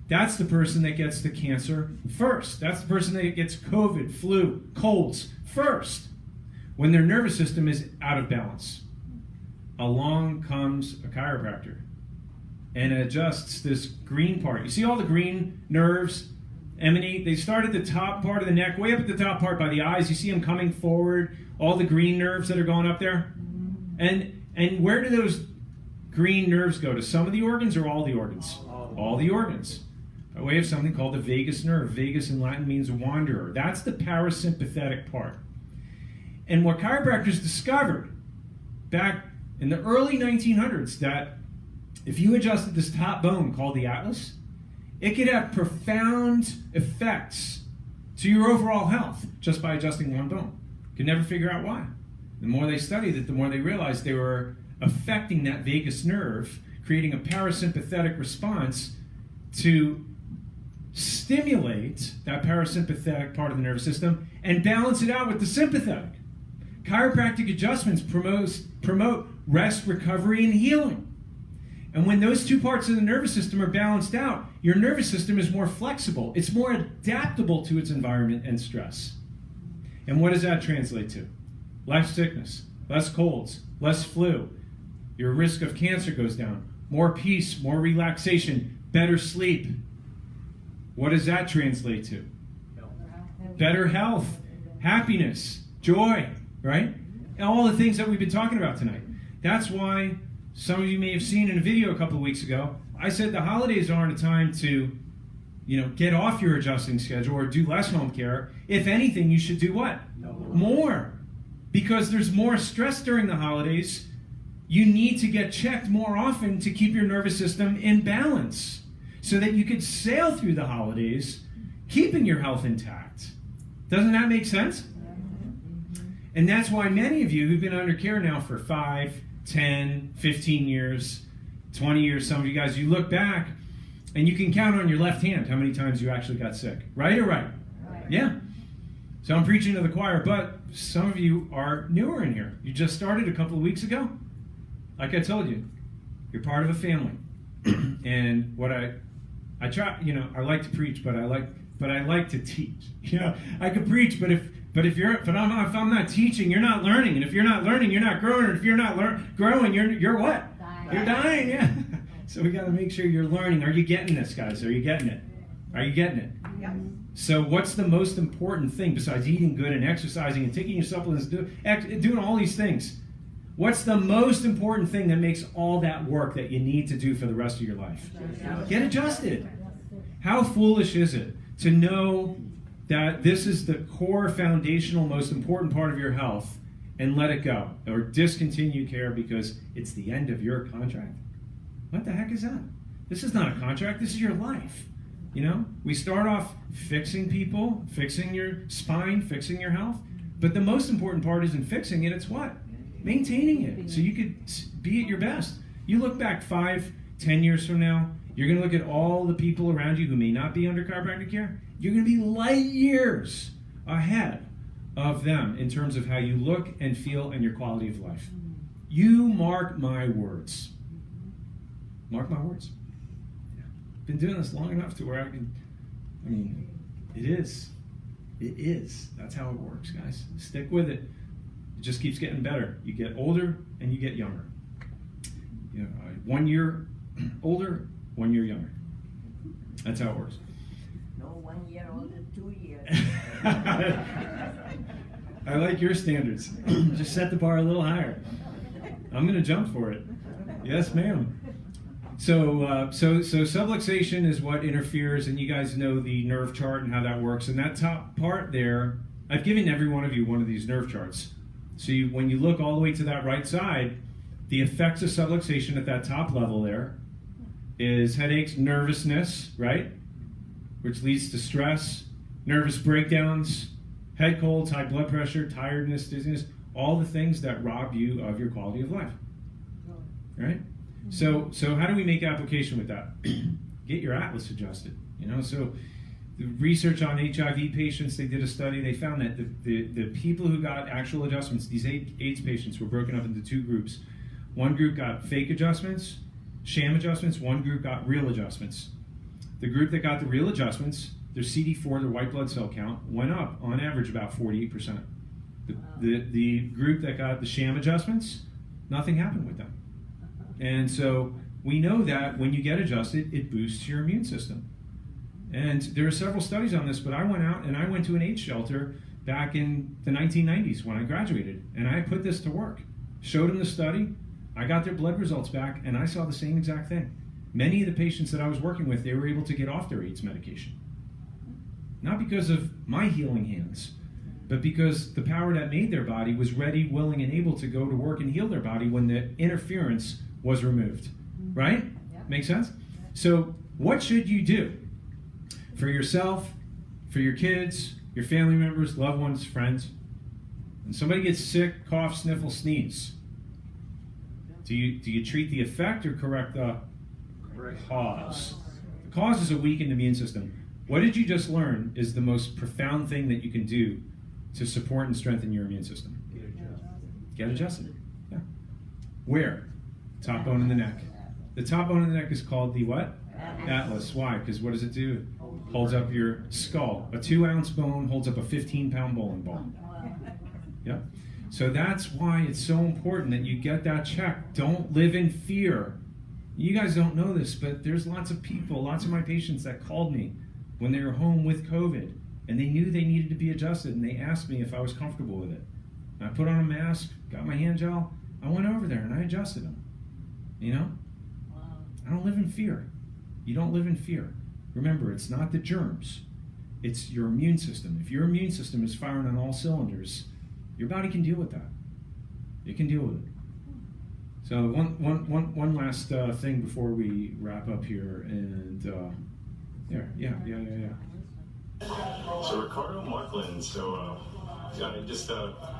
that's the person that gets the cancer first. That's the person that gets COVID, flu, colds first, when their nervous system is out of balance. Along comes a chiropractor and adjusts this green part. You see all the green nerves emanate? They start at the top part of the neck, way up at the top part by the eyes. You see them coming forward, all the green nerves that are going up there. And where do those green nerves go? To some of the organs or all the organs? All the organs. By way of something called the vagus nerve. Vagus in Latin means wanderer. That's the parasympathetic part. And what chiropractors discovered back in the early 1900s, that if you adjusted this top bone called the atlas, it could have profound effects to your overall health just by adjusting one bone. Could never figure out why. The more they studied it, the more they realized they were affecting that vagus nerve, creating a parasympathetic response to stimulate that parasympathetic part of the nervous system and balance it out with the sympathetic. Chiropractic adjustments promote rest, recovery, and healing. And when those two parts of the nervous system are balanced out, your nervous system is more flexible. It's more adaptable to its environment and stress. And what does that translate to? Less sickness, less colds, less flu. Your risk of cancer goes down. More peace, more relaxation, better sleep. What does that translate to? Better health, happiness, joy, right? And all the things that we've been talking about tonight. That's why some of you may have seen in a video a couple of weeks ago, I said the holidays aren't a time to, get off your adjusting schedule or do less home care. If anything, you should do what? More. Because there's more stress during the holidays. You need to get checked more often to keep your nervous system in balance so that you could sail through the holidays keeping your health intact. Doesn't that make sense? And that's why many of you who've been under care now for 5, 10, 15 years, 20 years, some of you guys, you look back and you can count on your left hand how many times you actually got sick. Right or right? Yeah. So I'm preaching to the choir, but some of you are newer in here. You just started a couple of weeks ago. Like I told you, you're part of a family. And what I try, I like to preach, but I like to teach. I could preach, but if I'm not teaching, you're not learning. And if you're not learning, you're not growing. And if you're not growing, you're what? Dying. You're dying, yeah. So we got to make sure you're learning. Are you getting this, guys? Are you getting it? Are you getting it? Yep. So what's the most important thing besides eating good and exercising and taking your supplements, doing all these things? What's the most important thing that makes all that work that you need to do for the rest of your life? Get adjusted. How foolish is it to know that this is the core, foundational, most important part of your health and let it go or discontinue care because it's the end of your contract? What the heck is that? This is not a contract. This is your life. We start off fixing people, fixing your spine, fixing your health. But the most important part isn't fixing it. It's what? Maintaining it so you could be at your best. You look back 5, 10 years from now, you're going to look at all the people around you who may not be under chiropractic care. You're going to be light years ahead of them in terms of how you look and feel and your quality of life. You mark my words. Mark my words. Been doing this long enough to where it is. It is. That's how it works, guys. Stick with it. It just keeps getting better. You get older and you get younger. 1 year older, 1 year younger. That's how it works. No 1 year older, 2 years. I like your standards. Just set the bar a little higher. I'm going to jump for it. Yes, ma'am. So subluxation is what interferes, and you guys know the nerve chart and how that works. And that top part there, I've given every one of you one of these nerve charts. So when you look all the way to that right side, the effects of subluxation at that top level there is headaches, nervousness, right? Which leads to stress, nervous breakdowns, head colds, high blood pressure, tiredness, dizziness, all the things that rob you of your quality of life, right? So how do we make application with that? Get your atlas adjusted, So the research on HIV patients, they did a study, they found that the people who got actual adjustments, these AIDS patients were broken up into 2 groups. One group got fake adjustments, sham adjustments, one group got real adjustments. the group that got the real adjustments, their CD4, their white blood cell count, went up on average about 48%. The group that got the sham adjustments, nothing happened with them. And so we know that when you get adjusted, it boosts your immune system. And there are several studies on this, but I went to an AIDS shelter back in the 1990s when I graduated, and I put this to work. Showed them the study, I got their blood results back, and I saw the same exact thing. Many of the patients that I was working with, they were able to get off their AIDS medication. Not because of my healing hands, but because the power that made their body was ready, willing, and able to go to work and heal their body when the interference was removed. Right? Yep. Make sense? So what should you do for yourself, for your kids, your family members, loved ones, friends? When somebody gets sick, cough, sniffle, sneeze, do you treat the effect or correct the cause? The cause is a weakened immune system. What did you just learn is the most profound thing that you can do to support and strengthen your immune system? Get adjusted. Yeah. Where? Top bone in the neck. The top bone in the neck is called the what? Atlas. Why? Because what does it do? Holds up your skull. A 2-ounce bone holds up a 15-pound bowling ball. Yep. So that's why it's so important that you get that checked. Don't live in fear. You guys don't know this, but there's lots of people, lots of my patients that called me when they were home with COVID, and they knew they needed to be adjusted, and they asked me if I was comfortable with it. And I put on a mask, got my hand gel, I went over there and I adjusted them. You know? I don't live in fear. You don't live in fear. Remember, it's not the germs. It's your immune system. If your immune system is firing on all cylinders, your body can deal with that. It can deal with it. So one last thing before we wrap up here, and yeah. So Ricardo Markland,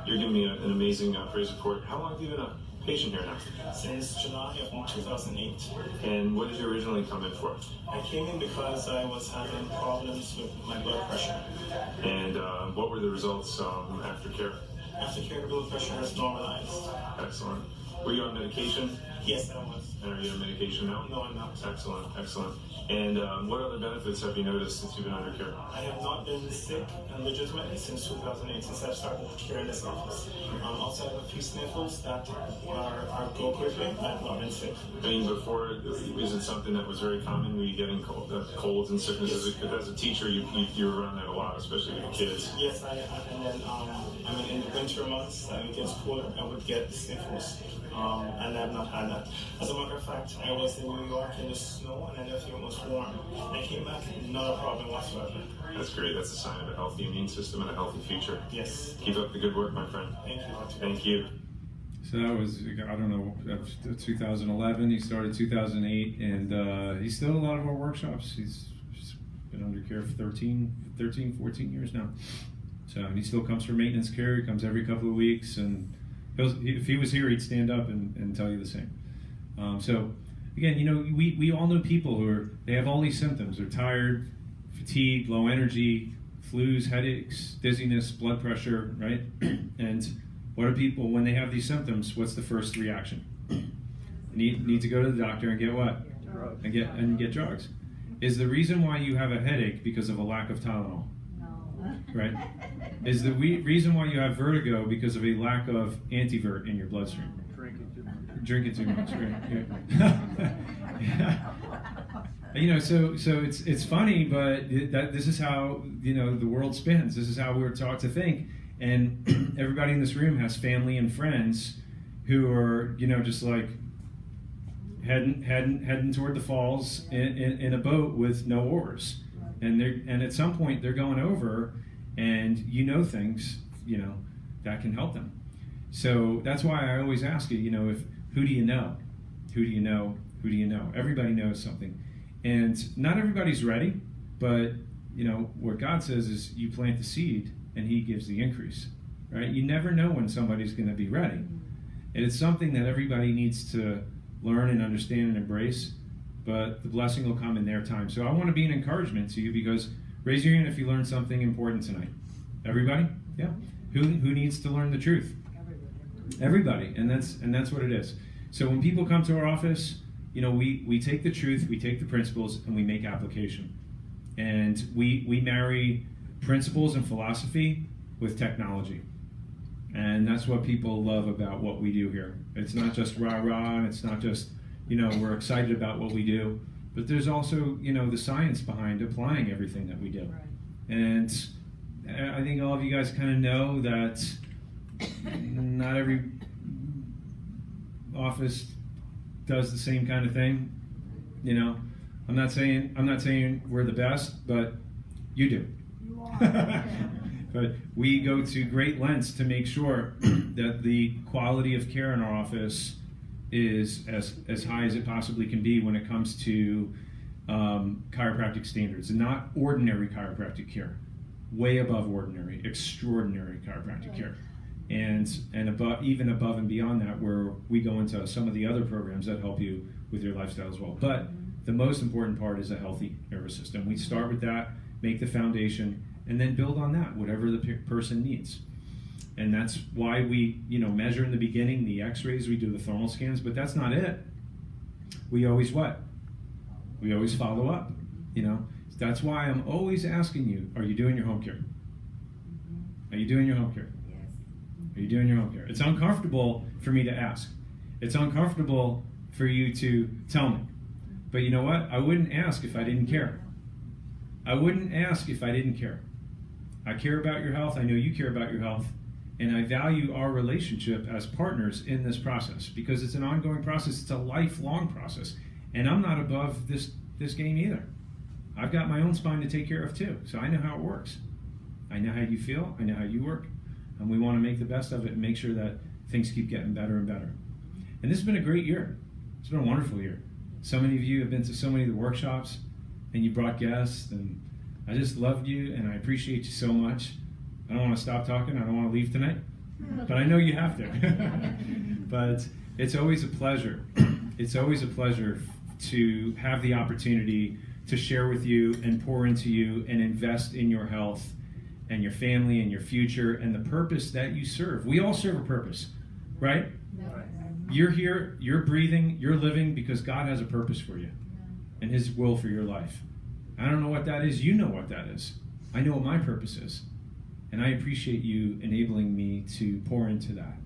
you're giving me an amazing praise report. How long have you been a patient here now? Since July of 2008. And what did you originally come in for? I came in because I was having problems with my blood pressure. And what were the results after care? After care, the blood pressure has normalized. Excellent. Were you on medication? Yes, I was. And are you on medication now? No, I'm not. Excellent, excellent. And what other benefits have you noticed since you've been under care? I have not been sick and legitimately since 2008, since I've started care in this office. Outside of a few sniffles that are go quickly, I've not been sick. I mean, before, is it something that was very common? Were you getting colds and sicknesses? Yes. Because as a teacher, you were around that a lot, especially with kids. Yes, and then I mean, in the winter months, it gets colder, I would get sniffles. And I've not had that. As a matter of fact, I was in New York in the snow and everything was warm. I came back, not a problem whatsoever. That's great. That's a sign of a healthy immune system and a healthy future. Yes. Keep up the good work, my friend. Thank you. Thank you. So that was, I don't know, 2011. He started 2008, and he's still at a lot of our workshops. He's been under care for 14 years now. So and he still comes for maintenance care. He comes every couple of weeks, and if he was here, he'd stand up and tell you the same. So again, you know, we all know people who they have all these symptoms. They're tired, fatigued, low energy, flus, headaches, dizziness, blood pressure, right? And what are people, when they have these symptoms, what's the first reaction? Need to go to the doctor and get what? And get drugs. Is the reason why you have a headache because of a lack of Tylenol? Right? Is the reason why you have vertigo because of a lack of antivert in your bloodstream? Drinking too much. Right? Yeah. You know, so it's funny, but this is how, you know, the world spins. This is how we're taught to think, and everybody in this room has family and friends who are, you know, just like heading toward the falls in a boat with no oars. And at some point they're going over, and you know things, you know, that can help them. So that's why I always ask you, you know, who do you know? Who do you know? Who do you know? Everybody knows something. And not everybody's ready, but, you know, what God says is you plant the seed and he gives the increase, right? You never know when somebody's going to be ready. And it's something that everybody needs to learn and understand and embrace, but the blessing will come in their time. So I want to be an encouragement to you, because raise your hand if you learned something important tonight. Everybody? Yeah. Who needs to learn the truth? Everybody. And that's what it is. So when people come to our office, we take the truth, we take the principles, and we make application. And we marry principles and philosophy with technology. And that's what people love about what we do here. It's not just rah-rah, and it's not just, we're excited about what we do, but there's also, the science behind applying everything that we do. Right. And I think all of you guys kind of know that not every office does the same kind of thing. I'm not saying we're the best, but you do. You are. But we go to great lengths to make sure that the quality of care in our office is as high as it possibly can be when it comes to chiropractic standards, and not ordinary chiropractic care, way above ordinary, extraordinary chiropractic care, and even above and beyond that, where we go into some of the other programs that help you with your lifestyle as well. But the most important part is a healthy nervous system. We start with that, make the foundation, and then build on that, whatever the person needs. And that's why we, measure in the beginning the x-rays, we do the thermal scans, but that's not it. We always what? We always follow up, That's why I'm always asking you, are you doing your home care? Are you doing your home care? Yes. Are you doing your home care? It's uncomfortable for me to ask. It's uncomfortable for you to tell me. But you know what? I wouldn't ask if I didn't care. I wouldn't ask if I didn't care. I care about your health. I know you care about your health. And I value our relationship as partners in this process, because it's an ongoing process. It's a lifelong process. And I'm not above this game either. I've got my own spine to take care of too. So I know how it works. I know how you feel. I know how you work. And we want to make the best of it and make sure that things keep getting better and better. And this has been a great year. It's been a wonderful year. So many of you have been to so many of the workshops, and you brought guests, and I just loved you, and I appreciate you so much. I don't want to stop talking. I don't want to leave tonight, but I know you have to. But it's always a pleasure. It's always a pleasure to have the opportunity to share with you and pour into you and invest in your health and your family and your future and the purpose that you serve. We all serve a purpose, right? You're here, you're breathing, you're living because God has a purpose for you and His will for your life. I don't know what that is. You know what that is. I know what my purpose is. And I appreciate you enabling me to pour into that.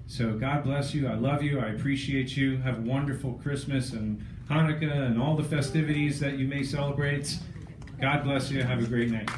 So God bless you. I love you. I appreciate you. Have a wonderful Christmas and Hanukkah and all the festivities that you may celebrate. God bless you. Have a great night.